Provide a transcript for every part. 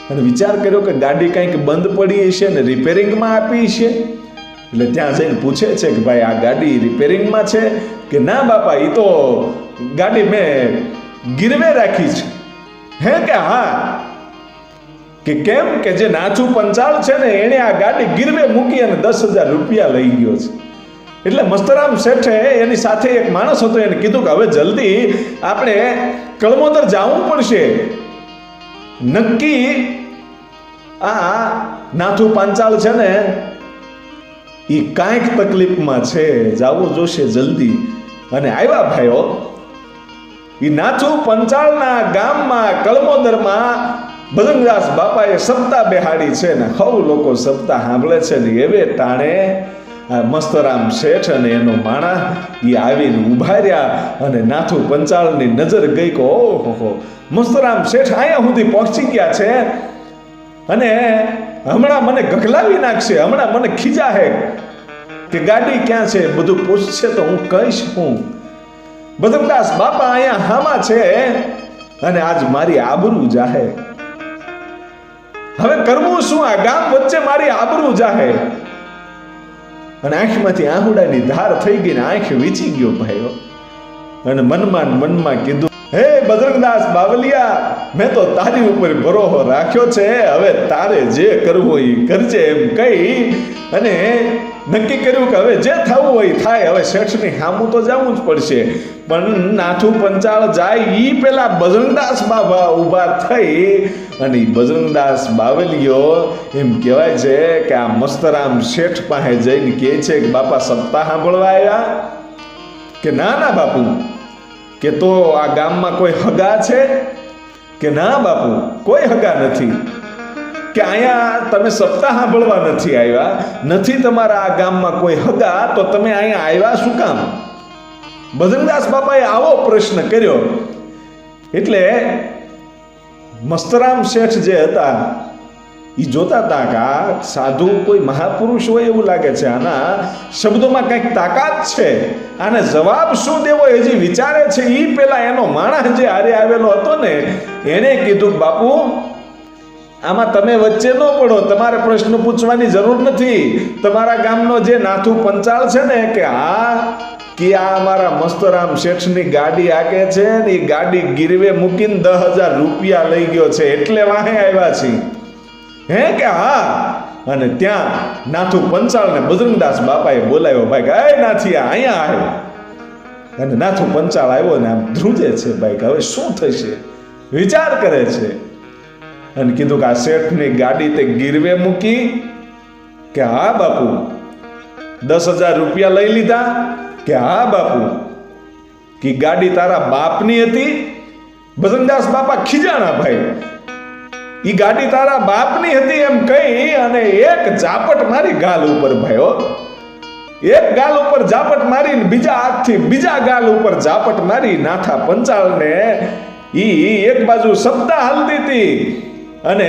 અને વિચાર કર્યો કે ગાડી કંઈક બંધ પડી હશે ને રિપેરિંગમાં આપી છે. એટલે ત્યાં જઈને પૂછે છે કે ભાઈ આ ગાડી રિપેરિંગમાં છે કે ના બાપા, એ તો ગાડી મેં ગીરવે રાખી છે. હે કે હા, કે કેમ, કે જે નાચું પંચાલ છે ને એણે આ ગાડી ગીરવે મૂકી અને 10,000 રૂપિયા લઈ ગયો છે. એટલે મસ્તરામ શેઠે એની સાથે એક માણસ હતો, એને કીધું કે હવે જલ્દી આપણે કળમોદર જવું પડશે, નક્કી આ નાથું પાંચાલ છે ને એ કાંઈક તકલીફમાં છે, જવું જોશે જલ્દી. અને આવ્યા ભાઈઓ, એ નાથું પંચાળના ગામમાં કળમોદરમાં બજરંગદાસ બાપાએ સપ્તાહ બેહાડી છે ને સૌ લોકો સપ્તાહ સાંભળે છે ને એવે ટાણે મસ્તરામ શેઠ અને એનો માણા એ આવીને ઉભા રહ્યા. અને નાથું પંચાળની નજર ગઈ કે ઓહો, મસ્તરામ શેઠ અહીંયા સુધી પહોંચી ગયા છે અને હમણાં મને ગગલાવી નાખશે, હમણાં મને ખીજાહે કે ગાડી ક્યાં છે, બધું પૂછશે તો હું કહીશ હું. બજરંગદાસ બાપા અહીંયા હામાં છે અને આજ મારી આબરૂ જાહે. હવે કરવું શું, આ ગામ વચ્ચે મારી આબરૂ જાહે. અને આંખમાંથી આહુડાની ધાર થઈ ગઈ ને આંખ વીચી ગયો ભાઈઓ. અને મનમાં કીધું, હે બજરંગદાસ બાવલિયા, મેં તો તારી ઉપર ભરોસો રાખ્યો છે, હવે તારે જે કરવું એ કરજે એમ કહી અને નક્કી કર્યું કે હવે જે થવું હોય થાય, હવે શેઠની સામું તો જવું જ પડશે. પણ નાથું પંચાળ જાય ઈ પેલા બજરંગદાસ બાબા ઊભા થઈ અને બજરંગદાસ બાવલિયો એમ કહેવાય છે કે આ મસ્તરામ શેઠ પાસે જઈને કહે છે કે બાપા સપ્તાહ સાંભળવા આવ્યા? કે ના ના બાપુ, કે તો આ ગામમાં કોઈ હગા છે? કે ના બાપુ, કોઈ હગા નથી. કે અહીંયા તમે સપ્તાહ સાંભળવા નથી આવ્યા, નથી તમારા આ ગામમાં કોઈ હગા, તો તમે અહીંયા આવ્યા શું કામ? બજરંગદાસ બાપાએ આવો પ્રશ્ન કર્યો. એટલે મસ્તરામ શેઠ જે હતા એ જોતા હતા કે આ સાધુ કોઈ મહાપુરુષ હોય એવું લાગે છે, આના શબ્દોમાં કંઈક તાકાત છે, આને જવાબ શું દેવો હજી વિચારે છે. એ પેલા એનો માણસ જે હારે આવેલો હતો ને એને કીધું, બાપુ આમાં તમે વચ્ચે ન પડો, તમારે પ્રશ્ન પૂછવાની જરૂર નથી. તમારા ગામનો જે નાથું પંચાળ છે ને કે હા, કે આ અમારા મસ્તરામ શેઠની ગાડી આકે છે ને એ ગાડી ગીરવે મૂકીને 10,000 રૂપિયા લઈ ગયો છે, એટલે વાહે આવ્યા છીએ. હે કે હા. અને ત્યાં નાથું પંચાળ ને બજરંગદાસ બાપાએ બોલાવ્યો, ભાઈ કે નાથિયા અહીંયા આવ્યો. અને નાથું પંચાળ આવ્યો ને આમ ધ્રુજે છે, ભાઈ કે હવે શું થશે, વિચાર કરે છે. અને કીધું કે આ શેઠની ગાડી તે ગીરવે મૂકી? કે હા બાપુ. 10,000 રૂપિયા લઈ લીધા? કે હા બાપુ. કે ગાડી તારા બાપની હતી? બજરંગદાસ બાપા ખીજાણા ભાઈ. ઈ ગાડી તારા બાપની હતી એમ કહી અને એક ઝાપટ મારી ગાલ ઉપર ભાઈઓ. એક ગાલ ઉપર ઝાપટ મારી, બીજા હાથથી બીજા ગાલ ઉપર ઝાપટ મારી નાથા પંચાળને ઈ એક બાજુ સપ્તાહ હાલતી હતી અને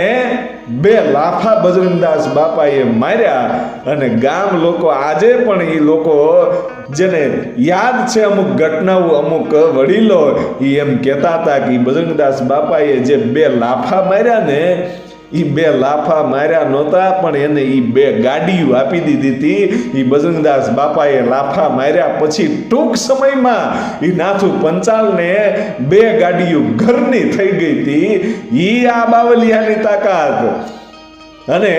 2 લાફા બજરંગદાસ બાપાએ માર્યા. અને ગામ લોકો આજે પણ એ લોકો જેને યાદ છે અમુક ઘટનાઓ, અમુક વડીલો એમ કહેતા હતા કે બજરંગદાસ બાપાએ જે 2 લાફા માર્યા ને એ 2 લાફા માર્યા નહોતા, પણ એને એ 2 ગાડીઓ આપી દીધી હતી. એ બજરંગદાસ બાપાએ લાફા માર્યા પછી ટૂંક સમયમાં એ નાથું પંચાળને 2 ગાડીઓ ઘરની થઈ ગઈ હતી. એ આ બાવલિયાની તાકાત. અને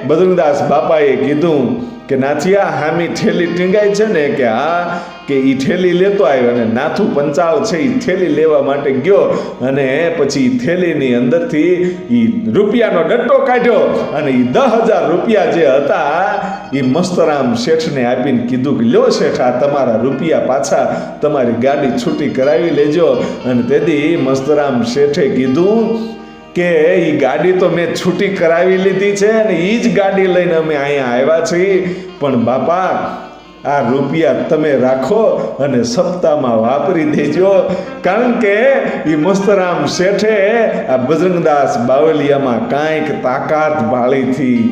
બજરંગદાસ બાપાએ કીધું કે નાથિયા હામી ઠેલી ટીંગાઈ છે ને? કે હા. કે એ ઠેલી લેતો આવ્યો અને નાથું પંચાળ છે એ ઠેલી લેવા માટે ગયો અને પછી થેલીની અંદરથી એ રૂપિયાનો ડટ્ટો કાઢ્યો અને એ 10,000 રૂપિયા જે હતા એ મસ્તરામ શેઠને આપીને કીધું કે લ્યો શેઠ, આ તમારા રૂપિયા પાછા તમારી ગાડી છૂટી કરાવી લેજો. અને તેથી મસ્તરામ શેઠે કીધું કે એ ગાડી તો મેં છૂટી કરાવી લીધી છે અને એ જ ગાડી લઈને અમે અહીંયા આવ્યા છીએ, પણ બાપા આ રૂપિયા તમે રાખો અને સપ્તાહમાં વાપરી દેજો. કારણ કે એ મસ્તરામ શેઠે આ બજરંગદાસ બાવલિયામાં કાંઈક તાકાત ભાળી હતી.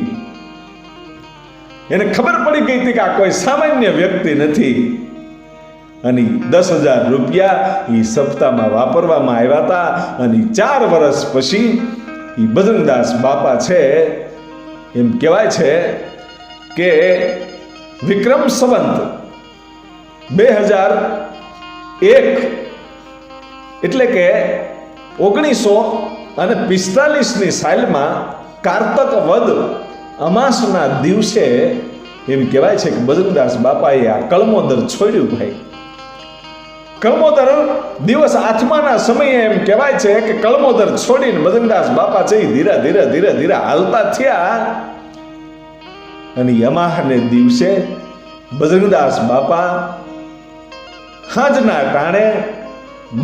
એને ખબર પડી ગઈ હતી કે આ કોઈ સામાન્ય વ્યક્તિ નથી. અને 10,000 રૂપિયા એ સપ્તાહમાં વાપરવામાં આવ્યા હતા. અને 4 વર્ષ પછી એ બજરંગદાસ બાપા છે, એમ કહેવાય છે કે વિક્રમ સંવત 2001 એટલે કે 1945ની સાલમાં કારતક વદ અમાસના દિવસે એમ કહેવાય છે કે બજરંગદાસ બાપાએ આ કળમોદર છોડ્યું. ભાઈ, કળમોદર દિવસ આઠમાના સમયે એમ કહેવાય છે કે કળમોદર છોડીને બજરંગદાસ બાપા છે ધીરે ધીરે ધીરે ધીરે હાલતા થયા. અને યમાહને દિવસે બજરંગદાસ બાપા હાજના ટાણે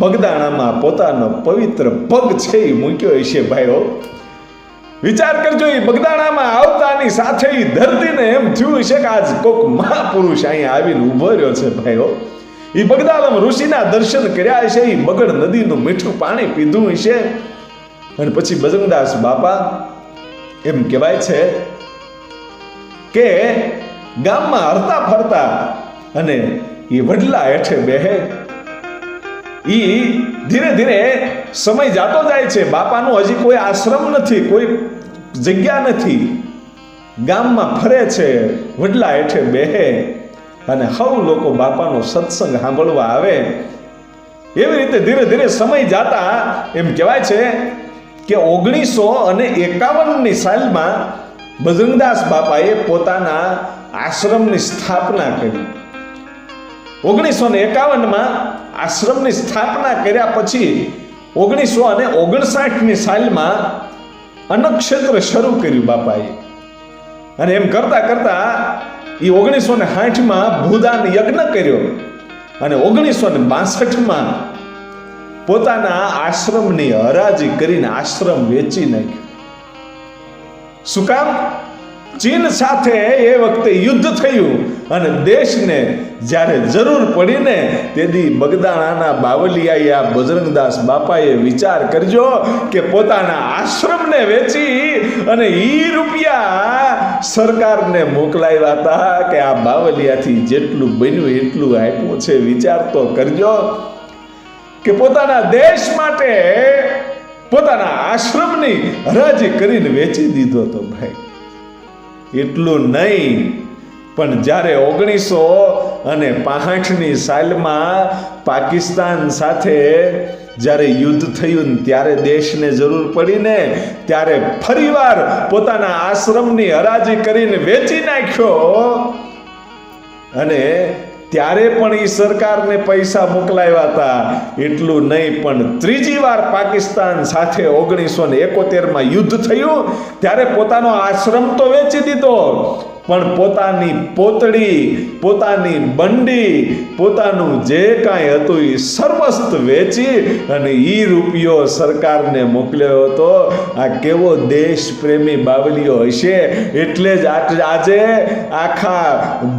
બગદાણામાં પોતાનો પવિત્ર પગ છે એ મૂક્યો હશે. ભાઈઓ, વિચાર કરજો, એ બગદાણામાં આવતાની સાથે એ ધરતીને એમ થયું હશે કે આજ કોક મહાપુરુષ અહીંયા આવીને ઉભો રહ્યો છે. ભાઈઓ, એ બગદાલમ ઋષિના દર્શન કર્યા હશે, એ બગડ નદીનું મીઠું પાણી પીધું હશે. અને પછી બજરંગદાસ બાપા એમ કહેવાય છે કે ગામમાં હરતા ફરતા અને એ વડલા હેઠે બેહે. એ ધીરે ધીરે સમય જાતો જાય છે. બાપાનો હજી કોઈ આશ્રમ નથી, કોઈ જગ્યા નથી. ગામમાં ફરે છે, વડલા હેઠે બેહે અને સૌ લોકો બાપાનો સત્સંગ સાંભળવા આવે. એવી રીતે ધીરે ધીરે સમય જાતા એમ કહેવાય છે કે 1951ની સાલમાં બજરંગદાસ બાપાએ પોતાના આશ્રમની સ્થાપના કરી. 1951માં આશ્રમની સ્થાપના કર્યા પછી 1959ની સાલમાં અન્નક્ષેત્ર શરૂ કર્યું બાપાએ. અને એમ કરતા કરતા એ 1960માં ભૂદાન યજ્ઞ કર્યો અને 1962માં પોતાના આશ્રમની હરાજી કરીને આશ્રમ વેચી નાખ્યો. શું કામ? ચીન સાથે એ વખતે યુદ્ધ થયું અને દેશને જ્યારે જરૂર પડીને તેથી બગદાણાના બાવલિયાએ આ બજરંગદાસ બાપાએ વિચાર કરજો કે પોતાના આશ્રમને વેચી અને ઈ રૂપિયા સરકારને મોકલાવ્યા હતા કે આ બાવલિયાથી જેટલું બન્યું એટલું આપ્યું છે. વિચાર તો કરજો કે પોતાના દેશ માટે પોતાના આશ્રમની હરાજી કરીને વેચી દીધો હતો. ભાઈ, એટલું નહીં, પણ જ્યારે 1965ની સાલમાં પાકિસ્તાન સાથે જ્યારે યુદ્ધ થયું ત્યારે દેશને જરૂર પડીને ત્યારે ફરીવાર પોતાના આશ્રમની હરાજી કરીને વેચી નાખ્યો. અને ત્યારે પણ એ સરકારને પૈસા મોકલાવ્યા હતા. એટલું નહીં, પણ ત્રીજી વાર પાકિસ્તાન સાથે 1971માં યુદ્ધ થયું ત્યારે પોતાનો આશ્રમ તો વેચી દીધો, પણ પોતાની પોતડી, પોતાની બંડી, પોતાનું જે કાંઈ હતું એ સર્વસ્વ વેચી અને એ રૂપિયો સરકારને મોકલ્યો હતો. આ કેવો દેશ પ્રેમી બાવલીઓ હશે! એટલે જ આજે આખા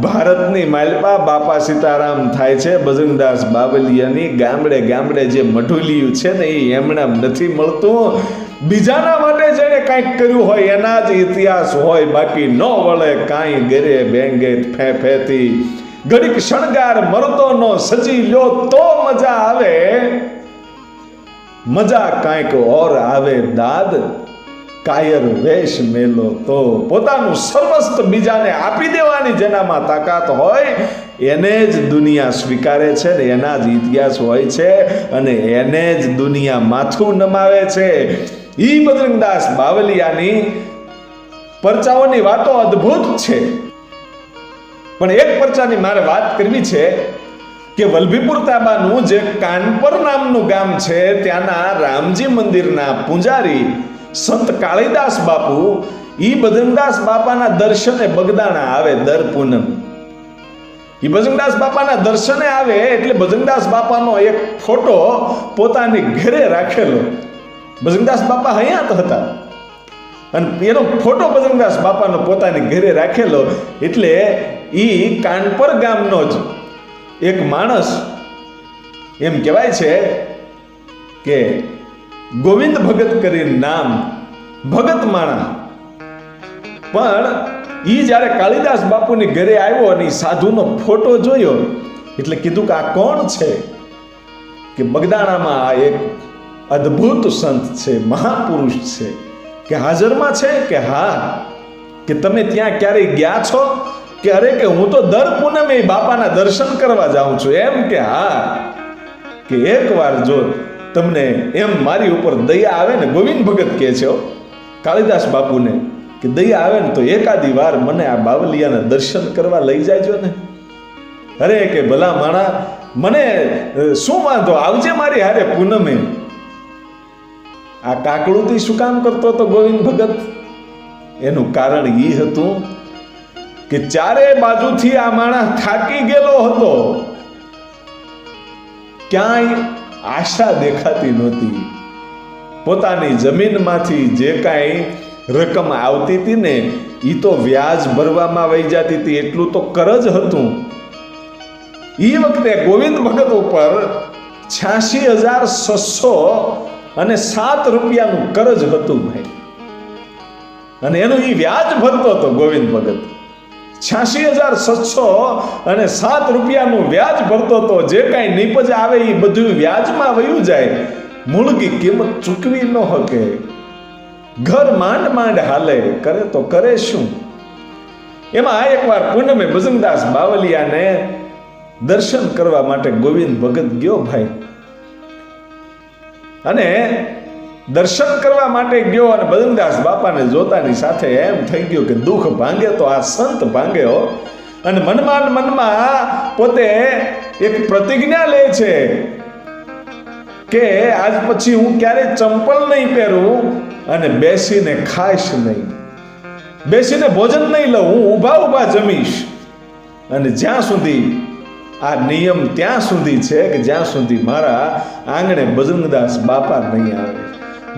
ભારતની માલપા બાપા સીતારામ થાય છે. બજરંગદાસ બાવલિયાની ગામડે ગામડે જે મઢુલિયું છે ને એ એમણે નથી મળતું. બીજાના માટે જેને કાંઈક કર્યું હોય એના જ ઇતિહાસ હોય, બાકી ન વળે કાંઈ ગેરે બેંગે ફેફેતી ઘડીક શણગાર મરતો નો સજી લ્યો તો મજા આવે, મજા કાંઈક ઓર આવે દાદ કાયર વેશ મેલો તો. પોતાનું સર્વસ્વ બીજાને આપી દેવાની જેનામાં તાકાત હોય એને જ દુનિયા સ્વીકારે છે ને એના જ ઇતિહાસ હોય છે અને એને જ દુનિયા માથું નમાવે છે. ઈ બજરંગદાસ બાવલિયાની પરચાઓની વાતો અદ્ભુત છે, પણ એક પરચાની મારે વાત કરવી છે કે વલભીપુર તાબાનું જે કાનપર નામનું ગામ છે ત્યાંના રામજી મંદિરના પૂજારી સંત કાળીદાસ બાપુ ઈ બજરંગદાસ બાપાના દર્શને બગદાણા આવે દર પૂનમ. ઈ બજરંગદાસ બાપાના દર્શને આવે એટલે બજરંગદાસ બાપાનો એક ફોટો પોતાની ઘરે રાખેલો. બજરંગદાસ બાપા હયાત હતા અને એનો ફોટો બજરંગદાસ બાપાનો પોતાની ઘરે રાખેલો. એટલે ઈ કાનપર ગામનો જ એક માણસ એમ કહેવાય છે કે ગોવિંદ ભગત કરીને નામ, ભગત માણા. પણ ઈ જ્યારે કાળીદાસ બાપુની ઘરે આવ્યો અને સાધુનો ફોટો જોયો એટલે કીધું કે આ કોણ છે? કે બગદાણામાં આ એક અદ્ભુત સંત છે, મહાપુરુષ છે. કે હાજરમાં છે કે હા, કે તમે ત્યાં ક્યારેય ગયા છો કે અરે કે હું તો દર પૂનમે બાપાના દર્શન કરવા જાઉં છું, એમ કે હા, કે એકવાર જો તમને એમ મારી ઉપર દયા આવે ને, ગોવિંદ ભગત કહે છે કાલિદાસ બાપુને કે દયા આવે ને તો એકાદી વાર મને આ બાવલિયાના દર્શન કરવા લઈ જાયજો ને. અરે કે ભલા માણા, મને શું વાંધો, આવજે મારી હારે પૂનમે. આ કાકડુથી શું કામ કરતો હતો ગોવિંદ ભગત? એનું કારણ એ હતું કે ચારે બાજુથી આ માણસ થાકી ગયેલો હતો, ક્યાંય આશા દેખાતી નહોતી. પોતાની જમીનમાંથી જે કાંઈ રકમ આવતી હતી ને એ તો વ્યાજ ભરવામાં વહી જતી હતી, એટલું તો કરજ હતું. એ વખતે ગોવિંદ ભગત ઉપર 86,607 રૂપિયાનું કરજ હતું ભાઈ, અને એનું એ વ્યાજ ભરતો હતો ગોવિંદ ભગત. 86,607 રૂપિયાનું વ્યાજ ભરતો હતો. જે કાંઈ નીપજ આવે એ બધું વ્યાજમાં વયું જાય, મૂળની કિંમત ચૂકવી ન શકે. ઘર માંડ માંડ હાલે, કરે તો કરે શું? એમાં એકવાર પૂનમે બજરંગદાસ બાવલિયાને દર્શન કરવા માટે ગોવિંદ ભગત ગયો ભાઈ, અને દર્શન કરવા માટે ગયો અને બજરંગદાસ બાપાને જોતાની સાથે એમ થઈ ગયું કે દુઃખ ભાંગે તો આ સંત ભાંગ્યો. અને મનમાં પોતે એક પ્રતિજ્ઞા લે છે કે આજ પછી હું ક્યારેય ચંપલ નહીં પહેરું અને બેસીને ખાઈશ નહીં, બેસીને ભોજન નહીં લઉં, હું ઊભા જમીશ. અને જ્યાં સુધી આ નિયમ ત્યાં સુધી છે કે જ્યાં સુધી મારા આંગણે બજરંગદાસ બાપા નહીં આવે.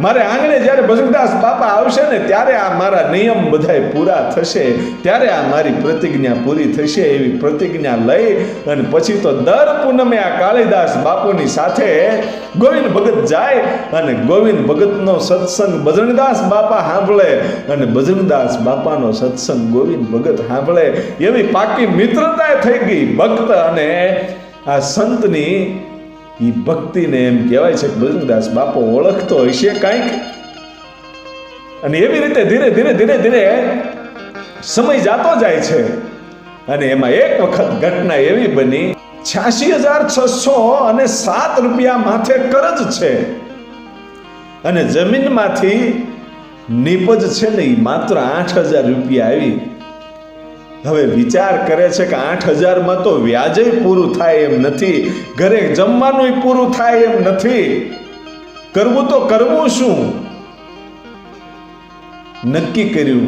મારે આંગણે જ્યારે બજરંગદાસ બાપા આવશે ને ત્યારે આ મારા નિયમ બધાય પૂરા થશે, ત્યારે આ મારી પ્રતિજ્ઞા પૂરી થશે. એવી પ્રતિજ્ઞા લઈ અને પછી તો દર પૂનમે આ કાલિદાસ બાપુની સાથે ગોવિંદ ભગત જાય અને ગોવિંદ ભગતનો સત્સંગ બજરંગદાસ બાપા સાંભળે અને બજરંગદાસ બાપાનો સત્સંગ ગોવિંદ ભગત સાંભળે. એવી પાકી મિત્રતા થઈ ગઈ ભક્ત અને આ સંતની. એ ભક્તિને એમ કહેવાય છે કે બજરંગદાસ બાપો ઓળખતો હશે કાંઈક. અને એવી રીતે ધીરે ધીરે સમય જાતો જાય છે. અને એમાં એક વખત ઘટના એવી બની, 86,607 રૂપિયા માથે કરજ છે અને જમીનમાંથી નીપજ છે ને એ માત્ર 8,000 રૂપિયા આવી. હવે વિચાર કરે છે કે 8,000 તો વ્યાજે પૂરું થાય એમ નથી, ઘરે જમવાનું પૂરું થાય એમ નથી, કરવું તો કરવું શું? નક્કી કર્યું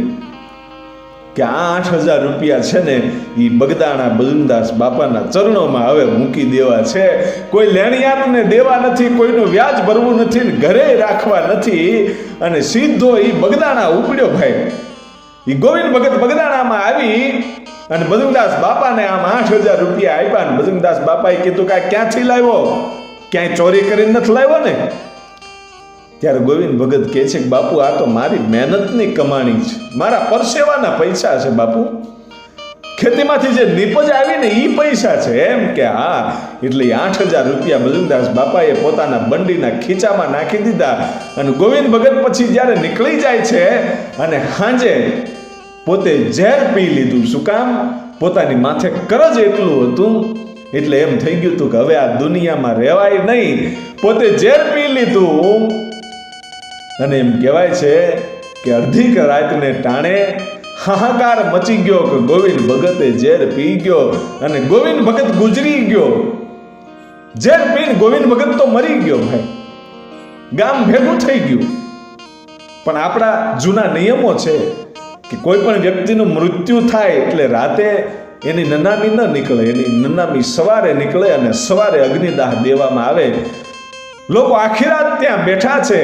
કે આ 8,000 રૂપિયા છે ને એ બગદાણા બજરંગદાસ બાપાના ચરણોમાં હવે મૂકી દેવા છે. કોઈ લેણિયાતને દેવા નથી, કોઈનું વ્યાજ ભરવું નથી, ઘરે રાખવા નથી. અને સીધો એ બગદાણા ઉપડ્યો ભાઈ. એ ગોવિંદ ભગત બગદાણામાં આવી અને બજરંગદાસ બાપાને આમ 8,000 રૂપિયા આપ્યા. ને બજરંગદાસ બાપાએ કીધું કે ક્યાંથી લાવ્યો? ક્યાંય ચોરી કરીને નથી લાવ્યો ને? ત્યારે ગોવિંદ ભગત કહે છે કે બાપુ આ તો મારી મહેનતની કમાણી છે, મારા પરસેવાના પૈસા છે બાપુ, ખેતીમાંથી જે નીપજ આવી ને એ પૈસા છે. એમ કે હા. એટલે 8,000 રૂપિયા બજરંગદાસ બાપાએ પોતાના બંડીના ખીચામાં નાખી દીધા. અને ગોવિંદ ભગત પછી જ્યારે નીકળી જાય છે અને સાંજે પોતે ઝેર પી લીધું. શું કામ? પોતાની માથે કરજ એટલું હતું એટલે એમ થઈ ગયું હતું કે હવે આ દુનિયામાં રહેવાય નહીં. પોતે ઝેર પી લીધું અને એમ કહેવાય છે કે અડધી રાતને ટાણે હાહાકાર મચી ગયો કે ગોવિંદ ભગતે ઝેર પી ગયો અને ગોવિંદ ભગત ગુજરી ગયો. ઝેર પીને ગોવિંદ ભગત તો મરી ગયો ભાઈ, ગામ ભેગું થઈ ગયું. પણ આપણા જૂના નિયમો છે કે કોઈ પણ વ્યક્તિનું મૃત્યુ થાય એટલે રાતે એની નનામી ન નીકળે, એની નનામી સવારે નીકળે અને સવારે અગ્નિદાહ દેવામાં આવે. લોકો આખી રાત ત્યાં બેઠા છે.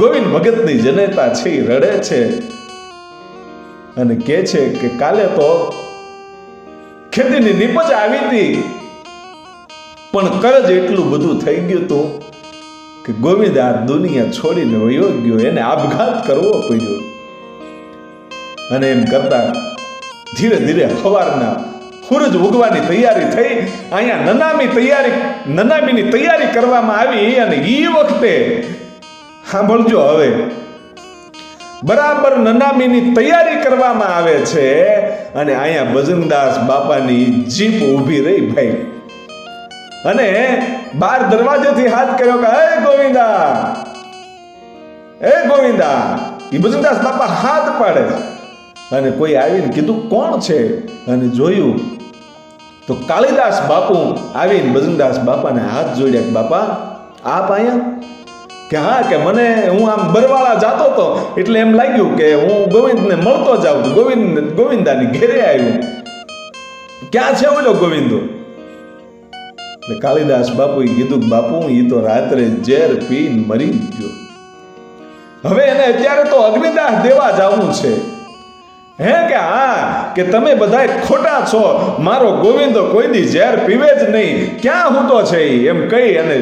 ગોવિંદ ભગતની જનેતા છે એ રડે છે અને કહે છે કે કાલે તો ખેતીની નીપજ આવી હતી પણ કરજ એટલું બધું થઈ ગયું હતું કે ગોવિંદ આ દુનિયા છોડીને વયો ગયો, એને આપઘાત કરવો પડ્યો. અને એમ કરતા ધીરે ધીરે સવારના સૂરજ ઉગવાની તૈયારી થઈ. અહીંયા નનામીની તૈયારી કરવામાં આવી. અને એ વખતે સાંભળજો, હવે બરાબર નનામીની તૈયારી કરવામાં આવે છે અને અહીંયા બજરંગદાસ બાપાની જીપ ઊભી રહી ભાઈ, અને બાર દરવાજેથી હાથ કર્યો કે હે ગોવિંદા, એ ગોવિંદા. એ બજરંગદાસ બાપા હાથ પાડે અને કોઈ આવીને કીધું કોણ છે, અને જોયું તો કાળીદાસ બાપુ આવીને બજરંગદાસ બાપાને હાથ જોડ્યા. બાપા આપ અહીંયા? કે હા, કે મને હું આમ બરવાળા જાતો હતો એટલે એમ લાગ્યું કે હું ગોવિંદને મળતો જાઉં. ગોવિંદાની ઘેરે આવ્યું. ક્યાં છે ઓલો ગોવિંદો? એટલે કાળીદાસ બાપુએ કીધું બાપુ એ તો રાત્રે ઝેર પીને મરી ગયો, હવે એને અત્યારે તો અગ્નિદાહ દેવા જવું છે. હે કે હા, કે તમે બધા ખોટા છો, મારો ગોવિંદો કોઈ દી ઝેર પીવે જ નહીં, ક્યાં હૂતો છે એમ કહી અને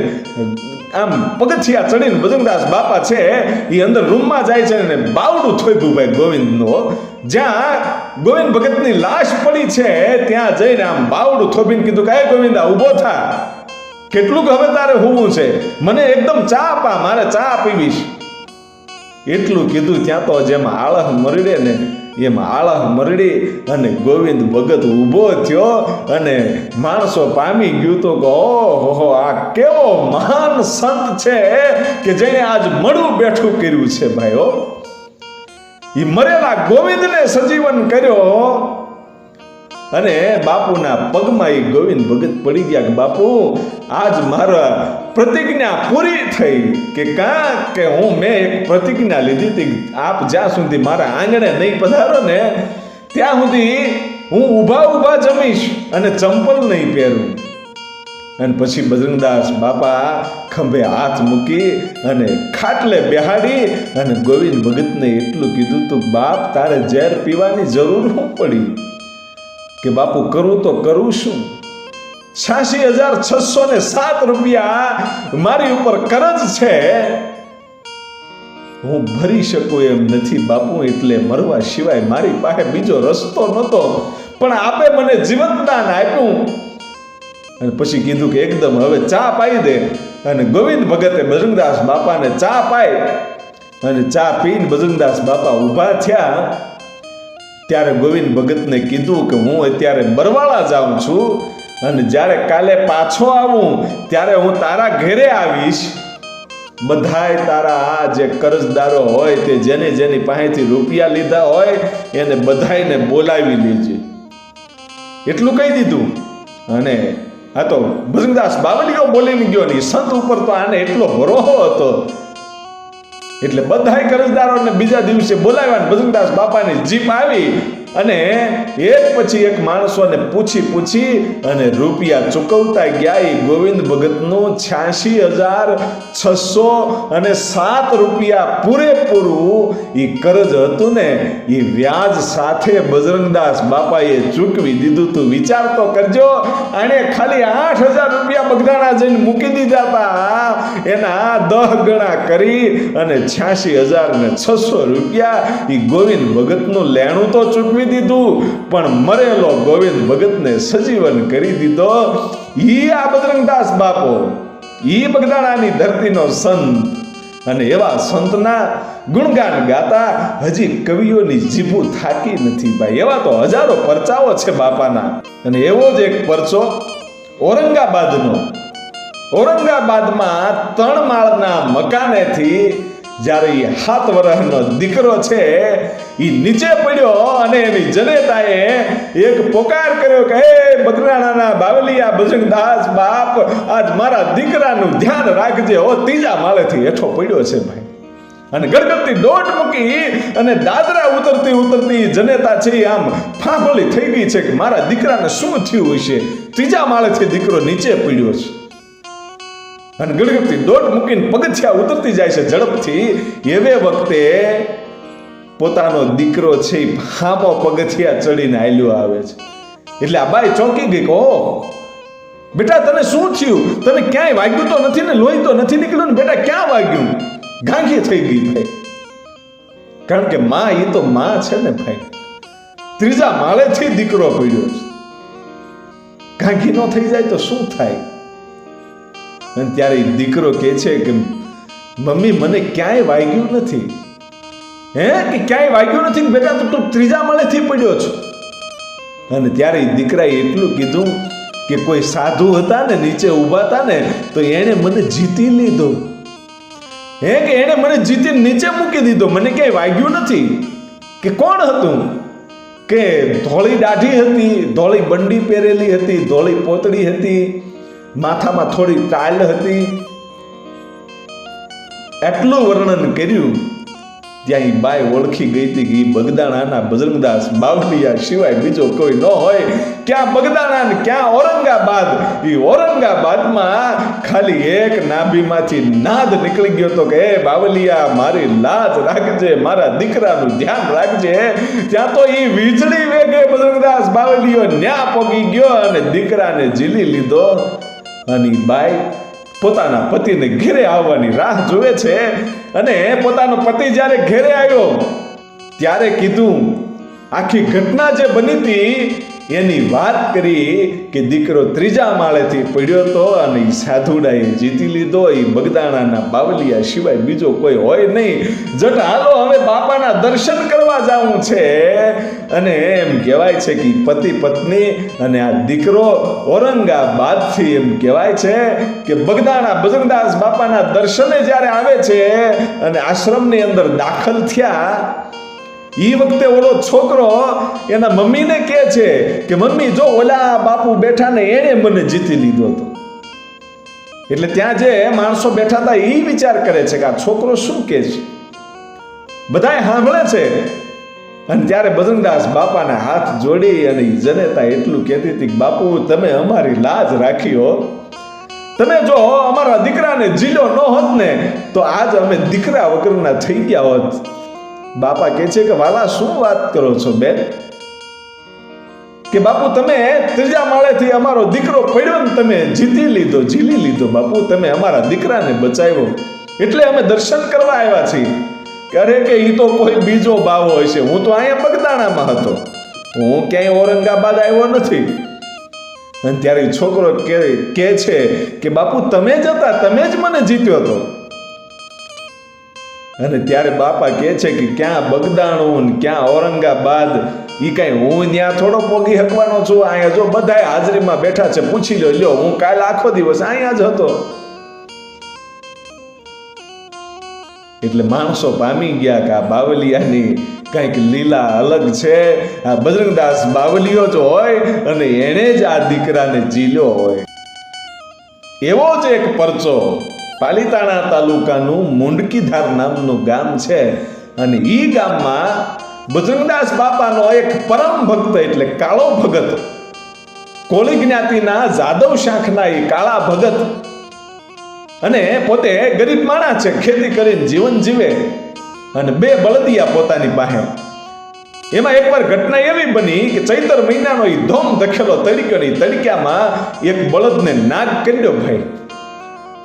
આમ પગથિયા ચડીને બજરંગદાસ બાપા છે એ અંદર રૂમમાં જાય છે અને બાવડું થોપ્યું ભાઈ ગોવિંદનો. જ્યાં ગોવિંદ ભગતની લાશ પડી છે ત્યાં જઈને આમ બાવડું થોપીને કીધું કે ગોવિંદા ઊભો થા, કેટલું હવે તારે હોવું છે, મને એકદમ ચા આપા, મારે ચા પીવીશ. એટલું કીધું ત્યાં તો જેમ આળહ મરડે ને એમ આળહ મરડી અને ગોવિંદ ભગત ઊભો થયો અને માણસો પામી ગયું તો કે ઓહો, આ કેવો મહાન સંત છે કે જેને આજ મળું બેઠું કર્યું છે ભાઈ. હો, એ મરેલા ગોવિંદને સજીવન કર્યો અને બાપુના પગમાં એ ગોવિંદ ભગત પડી ગયા કે બાપુ આજ મારા પ્રતિજ્ઞા પૂરી થઈ કે કે મેં એક પ્રતિજ્ઞા લીધી હતી, આપ જ્યાં સુધી મારા આંગણે નહીં પધારો ને ત્યાં સુધી હું ઊભા જમીશ અને ચંપલ નહીં પહેરું. અને પછી બજરંગદાસ બાપા ખંભે હાથ મૂકી અને ખાટલે બેહાડી અને ગોવિંદ ભગતને એટલું કીધું તું બાપ તારે ઝેર પીવાની જરૂર શું પડી? કે બાપુ કરું તો કરું શું, 86,607 રૂપિયા મારી ઉપર કરજ છે, હું ભરી શકું એમ નથી બાપુ, એટલે મરવા સિવાય મારી પાસે બીજો રસ્તો નહોતો, પણ આપે મને જીવનદાન આપ્યું. અને પછી કીધું કે એકદમ હવે ચા પાઈ દે. અને ગોવિંદ ભગતે બજરંગદાસ બાપાને ચા પાઈ અને ચા પીને બજરંગદાસ બાપા ઊભા થયા. ત્યારે ગોવિંદ ભગતને કીધું કે હું અત્યારે બરવાળા જાઉં છું અને જ્યારે કાલે પાછો આવું ત્યારે હું તારા ઘરે આવીશ. બધાય તારા આ જે કરજદારો હોય તે જેની પાસેથી રૂપિયા લીધા હોય એને બધાયને બોલાવી લેજે, એટલું કહી દીધું. અને આ તો બજરંગદાસ બાવલીઓ બોલીને ગયો ને સંત ઉપર તો આને એટલો ભરોસો હતો એટલે બધાય કરજદારોને બીજા દિવસે બોલાવ્યા. બજરંગદાસ બાપાની જીપ આવી અને એક પછી એક માણસોને પૂછી અને રૂપિયા ચૂકવતા ગયા. એ ગોવિંદ ભગતનું 86,607 રૂપિયા પૂરેપૂરું એ કરજ હતું ને એ વ્યાજ સાથે બજરંગદાસ બાપાએ ચૂકવી દીધું. તું વિચાર તો કરજો, આણે ખાલી 8,000 રૂપિયા બગદાણા જઈને મૂકી દીધા હતા, એના 10 ગણા કરી અને 86,600 રૂપિયા એ ગોવિંદ ભગતનું લેણું તો ચૂકવી દીધું, પણ મરેલો ગોવિંદ ભગતને સજીવન કરી દીધો. ઈ આ બજરંગદાસ બાપો, ઈ બગદાણાની ધરતીનો સંત. અને એવા સંતના ગુણગાન ગાતા હજી કવિઓની જીભો થાકી નથી ભાઈ. એવા તો હજારો પરચાઓ છે બાપાના. અને એવો જ એક પરચો ઔરંગાબાદમાં 3 માળના મકાનેથી જ્યારે એ 7 વર્ષનો દીકરો છે એ નીચે પડ્યો અને એની જનેતાએ એક પોકાર કર્યો કે હે બગદાણાના બાવલિયા બજરંગદાસ બાપ, આજ મારા દીકરાનું ધ્યાન રાખજે. હો, 3જા માળેથી હેઠો પડ્યો છે ભાઈ. અને ગડગડતી દોટ મૂકી અને દાદરા ઉતરતી જનેતા છે આમ ફાંફળી થઈ ગઈ છે કે મારા દીકરાને શું થયું હશે. 3જા માળેથી દીકરો નીચે પડ્યો છે અને ગડગડતી દોટ મૂકીને પગથિયા ઉતરતી જાય છે ઝડપથી. એવે વખતે પોતાનો દીકરો છે એ હામો પગથિયા ચડીને હાલ્યો આવે છે. એટલે આ બાઈ ચોંકી ગઈ કે ઓહ બેટા તને શું થયું, તને ક્યાંય વાગ્યું તો નથી ને, લોહી તો નથી નીકળ્યું ને બેટા, ક્યાં વાગ્યું? ગાંઠી થઈ ગઈ ભાઈ, કારણ કે માં એ તો માં છે ને ભાઈ. 3જા માળેથી દીકરો પડ્યો છે, ગાંઠી ન થઈ જાય તો શું થાય? અને ત્યારે દીકરો કહે છે કે મમ્મી મને ક્યાંય વાગ્યું નથી, હે કે ક્યાંય વાગ્યું નથી બેટા, તો તું ત્રીજા માળેથી પડ્યો છો. અને ત્યારે દીકરાએ એટલું કીધું કે કોઈ સાધુ હતા ને નીચે ઊભા હતા ને, તો એણે મને જીતી લીધો. હે કે એણે મને જીતીને નીચે મૂકી દીધો, મને ક્યાંય વાગ્યું નથી. કે કોણ હતું? કે ધોળી દાઢી હતી, ધોળી બંડી પહેરેલી હતી, ધોળી પોતળી હતી, માથામાં થોડી ટાલ હતી. એટલું વર્ણન કર્યું. ત્યાં એ બાઈ ઓળખી ગઈ હતી કે બગદાણાના બજરંગદાસ બાવલિયા સિવાય બીજો કોઈ ન હોય. ક્યાં બગદાણા ને ક્યાં ઔરંગાબાદ. એ ઔરંગાબાદમાં ખાલી એક નાભીમાંથી નાદ નીકળી ગયો તો કે એ બાવલિયા મારી લાજ રાખજે, મારા દીકરાનું ધ્યાન રાખજે. ત્યાં તો એ વીજળી વેગે બજરંગદાસ બાવલિયો ન્યા પોગી ગયો અને દીકરાને ઝીલી લીધો. અને બાઈ પોતાના પતિને ઘેરે આવવાની રાહ જોવે છે. અને પોતાનો પતિ જ્યારે ઘેરે આવ્યો ત્યારે કીધું, આખી ઘટના જે બની હતી એની વાત કરી કે દીકરો ત્રીજા માળેથી પડ્યો હતો અને એ સાધુડાએ જીતી લીધો. એ બગદાણાના બાવલિયા સિવાય બીજો કોઈ હોય નહીં. જટ હાલો હવે બાપાના દર્શન કરવા જવું છે. અને એમ કહેવાય છે કે પતિ પત્ની અને આ દીકરો ઔરંગાબાદથી એમ કહેવાય છે કે બગદાણા બજરંગદાસ બાપાના દર્શને જ્યારે આવે છે અને આશ્રમની અંદર દાખલ થયા, એ વખતે ઓલો છોકરો એના મમ્મીને કહે છે કે મમ્મી જો ઓલા બાપુ બેઠા ને એણે મને જીતી લીધો હતો. એટલે ત્યાં જે માણસો બેઠા હતા એ વિચાર કરે છે કે આ છોકરો શું કહે છે. બધાય સાંભળે છે. અને ત્યારે બજરંગદાસ બાપાના હાથ જોડી અને જનેતા એટલું કહેતી હતી કે બાપુ તમે અમારી લાજ રાખ્યો. તમે જો અમારા દીકરાને જીલ્યો ન હોત ને તો આજ અમે દીકરા વગરના થઈ ગયા હોત. બાપા કહે છે કે વાલા શું વાત કરો છો બેન, કે બાપુ તમે ત્રીજા માળેથી અમારો દીકરો પડ્યો ને તમે જીતી લીધો, ઝીલી લીધો. બાપુ તમે અમારા દીકરાને બચાવ્યો એટલે અમે દર્શન કરવા આવ્યા છીએ. અરે કે એ તો કોઈ બીજો બાવો હશે, હું તો અહીંયા બગદાણામાં હતો, હું ક્યાંય ઔરંગાબાદ આવ્યો નથી. અને ત્યારે છોકરો કહે છે કે બાપુ તમે જ હતા, તમે જ મને જીત્યો હતો. અને ત્યારે બાપા કહે છે કે ક્યાં બગદાણું ક્યાં ઔરંગાબાદ, એ કાંઈ હું ત્યાં થોડો પોગી શકવાનો છું. અહીંયા જો બધાય હાજરીમાં બેઠા છે, પૂછી લ્યો. હું કાલ આખો દિવસ અહીંયા જ હતો. એટલે માણસો પામી ગયા કે આ બાવલિયાની કંઈક લીલા અલગ છે. આ બજરંગદાસ બાવલિયો જ હોય અને એણે જ આ દીકરાને જીલ્યો હોય. એવો જ એક પરચો પાલીતાણા તાલુકાનું મુંડકીધાર નામનું ગામ છે. અને એ ગામમાં બજરંગદાસ બાપાનો એક પરમ ભક્ત એટલે કાળો ભગત, કોળી જ્ઞાતિના જાદવ શાખના એ કાળા ભગત, અને પોતે ગરીબ માણસ છે, ખેતી કરીને જીવન જીવે અને બે બળદિયા પોતાની પાસે. એમાં એકવાર ઘટના એવી બની કે ચૈતર મહિનાનો એ ધોમ ધખેલો તડક્યો, તડક્યામાં એક બળદને નાગ કર્યો. ભાઈ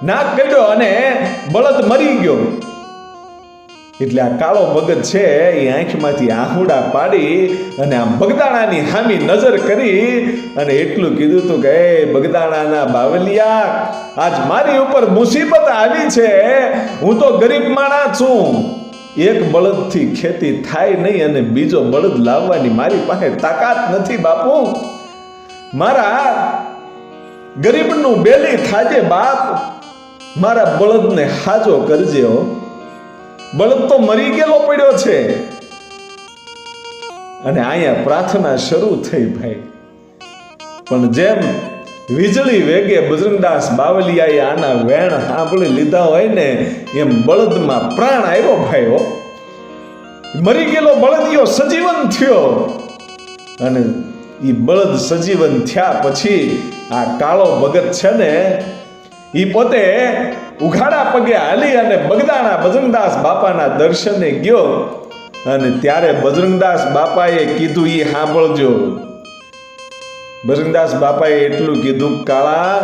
નાગ કર્યો અને બળદ મરી ગયો. એટલે આ કાળો ભગત છે એ આંખમાંથી આહુડા પાડી અને આમ બગદાણાની હામી નજર કરી અને એટલું કીધું હતું કે બગદાણાના બાવલિયા, આજ મારી ઉપર મુસીબત આવી છે. હું તો ગરીબ માણસ છું, એક બળદથી ખેતી થાય નહીં અને બીજો બળદ લાવવાની મારી પાસે તાકાત નથી. બાપુ મારા ગરીબનું બેલી થાજે બાપ, મારા બળદને હાજો કરજે. બળદ તો મરી ગયેલો પડ્યો છે. અને અહીંયા પ્રાર્થના શરૂ થઈ ભાઈ. પણ જેમ વીજળી વેગે બજરંગદાસ બાવલિયાએ આના વેણ સાંભળી લીધા હોય ને એમ બળદમાં પ્રાણ આવ્યો ભાઈઓ. મરી ગયેલો બળદિયો સજીવન થયો. અને એ બળદ સજીવન થયા પછી આ કાળો ભગત છે ને એ પોતે ઉઘાડા પગે હાલી અને બગદાણા બજરંગદાસ બાપાના દર્શને ગયો. અને ત્યારે બજરંગદાસ બાપાએ કીધું એ સાંભળજો. બજરંગદાસ બાપાએ એટલું કીધું, કાળા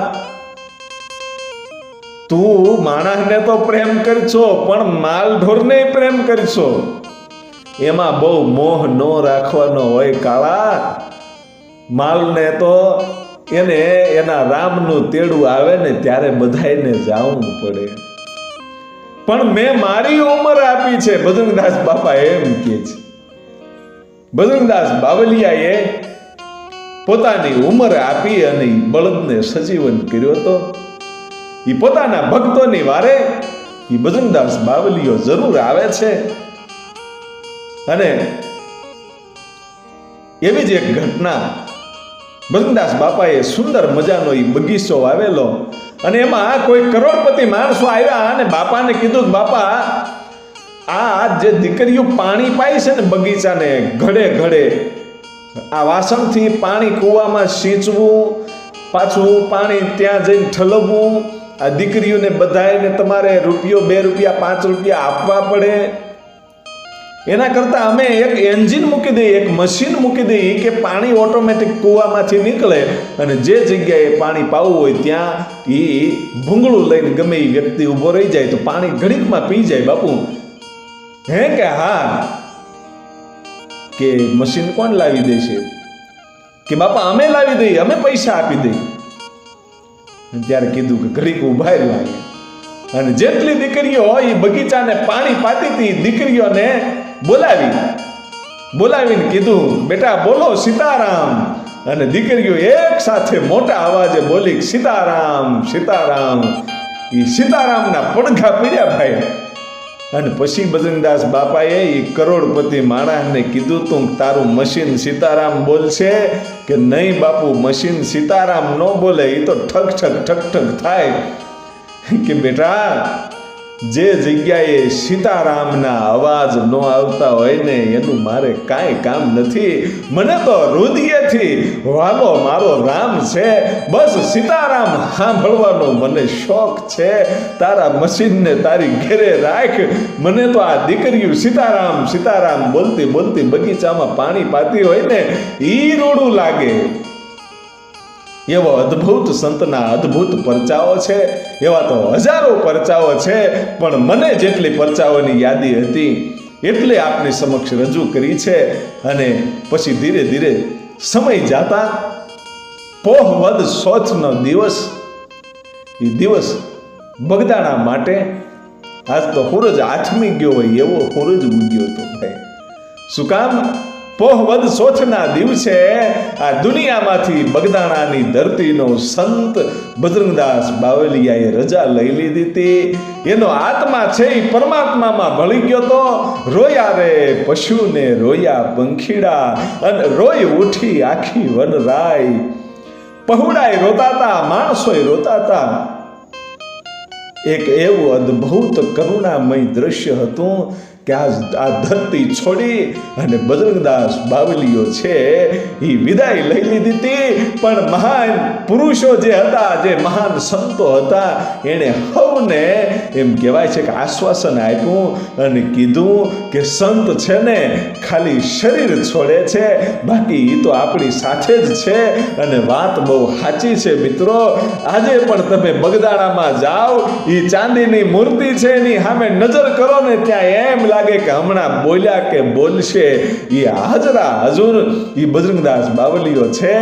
તું માણસને તો પ્રેમ કરશો પણ માલ ઢોરને પ્રેમ કરશો, એમાં બહુ મોહ ન રાખવાનો હોય. કાળા માલને તો એને એના રામનું તેડું આવે ને ત્યારે બધાયને જાવું પડે. પણ મેં મારી ઉંમર આપી છે, બજરંગદાસ બાપા એમ કહે છે. બજરંગદાસ બાવલિયાએ પોતાની ઉંમર આપી અને બળદને સજીવન કર્યો હતો. એ પોતાના ભક્તોની વારે એ બજરંગદાસ બાવલિયો જરૂર આવે છે. અને એવી જ એક ઘટના, બજરંગદાસ બાપાએ સુંદર મજાનો એ બગીચો વાવેલો અને એમાં કોઈ કરોડપતિ માણસો આવ્યા અને બાપાને કીધું કે બાપા આ જે દીકરીઓ પાણી પાય છે ને બગીચાને ઘડે ઘડે, આ વાસણથી પાણી કૂવામાં સિંચવું, પાછું પાણી ત્યાં જઈને ઠલવવું, આ દીકરીઓને બધાને તમારે રૂપિયો 2 રૂપિયા 5 રૂપિયા આપવા પડે. એના કરતા અમે એક એન્જિન મૂકી દઈએ, એક મશીન મૂકી દઈએ કે પાણી ઓટોમેટિક કૂવામાંથી નીકળે અને જે જગ્યાએ પાણી પાવું હોય ત્યાં એ ભૂંગળું લઈને ગમે એ વ્યક્તિ ઊભો રહી જાય તો પાણી ઘડીકમાં પી જાય. બાપુ હે કે હા, કે મશીન કોણ લાવી દેશે? કે બાપા અમે લાવી દઈએ, અમે પૈસા આપી દઈએ. ત્યારે કીધું કે ઘડીક ઉભા લાગે. અને જેટલી દીકરીઓ એ બગીચાને પાણી પાતી હતી, દીકરીઓને બોલાવીને કીધું બેટા બોલો સીતારામ. અને દીકરીઓ એક સાથે મોટા અવાજે બોલી સીતારામ સીતારામ. એ સીતારામના પડઘા પીડ્યા ભાઈ. અને પછી બજરંગદાસ બાપાએ એ કરોડપતિ માણસને કીધું તું તારું મશીન સીતારામ બોલશે? કે નહીં બાપુ, મશીન સીતારામ ન બોલે, એ તો ઠક ઠક ઠક ઠક થાય. કે બેટા જે જગ્યાએ સીતારામના અવાજ ન આવતા હોય ને એનું મારે કાંઈ કામ નથી. મને તો હૃદયથી વાલો મારો રામ છે, બસ સીતારામ સાંભળવાનો મને શોખ છે. તારા મશીનને તારી ઘેરે રાખ, મને તો આ દીકરીઓ સીતારામ સીતારામ બોલતી બોલતી બગીચામાં પાણી પાતી હોય ને ઈ રોડું લાગે. એવો અદ્ભુત સંતના અદ્ભુત પરચાઓ છે. એવા તો હજારો પરચાઓ છે, પણ મને જેટલી પરચાઓની યાદી હતી એટલે આપની સમક્ષ રજૂ કરી છે. અને પછી ધીરે ધીરે સમય જાતા પોહ વદ સોથનો દિવસ, એ દિવસ બગદાણા માટે આજ તો સૂરજ આથમી ગયો હોય એવો સૂરજ ઉગ્યો હતો ભાઈ. શું કામ? પોહ વદ સોથના દિવસે આ દુનિયામાંથી બગદાણાની ધરતીનો સંત બજરંગદાસ બાવલિયાએ રજા લઈ લીધી હતી. એનો આત્મા છે એ પરમાત્મામાં ભળી ગયો તો. રોયા રે પશુને રોયા પંખીડા, અને રોઈ ઉઠી આખી વનરાય. પહુડાય રોતાતા, માણસોય રોતાતા. એક એવું અદ્ભુત કરુણામય દ્રશ્ય હતું કે આ ધરતી છોડી અને બજરંગદાસ બાવલિયો છે એ વિદાય લઈ લીધી હતી. પણ મહાન પુરુષો જે હતા, જે મહાન સંતો હતા, એણે સૌને એમ કહેવાય છે કે આશ્વાસન આપ્યું અને કીધું કે સંત છે ને ખાલી શરીર છોડે છે, બાકી એ તો આપણી સાથે જ છે. અને વાત બહુ સાચી છે મિત્રો. આજે પણ તમે બગદાણામાં જાઓ, એ ચાંદીની મૂર્તિ છે એની સામે નજર કરો ને ત્યાં એમ લાગે કે હમણાં બોલ્યા કે બોલશે. એ હાજરા હજુર એ બજરંગદાસ બાવલિયો છે.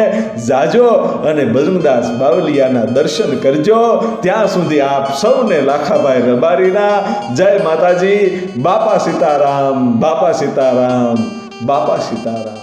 જાજો અને બજરંગદાસ બાવલિયાના દર્શન કરજો. ત્યાં સુધી આપ સૌને લાખાભાઈ રબારીના જય માતાજી. બાપા સીતારામ, બાપા સીતારામ, બાપા સીતારામ.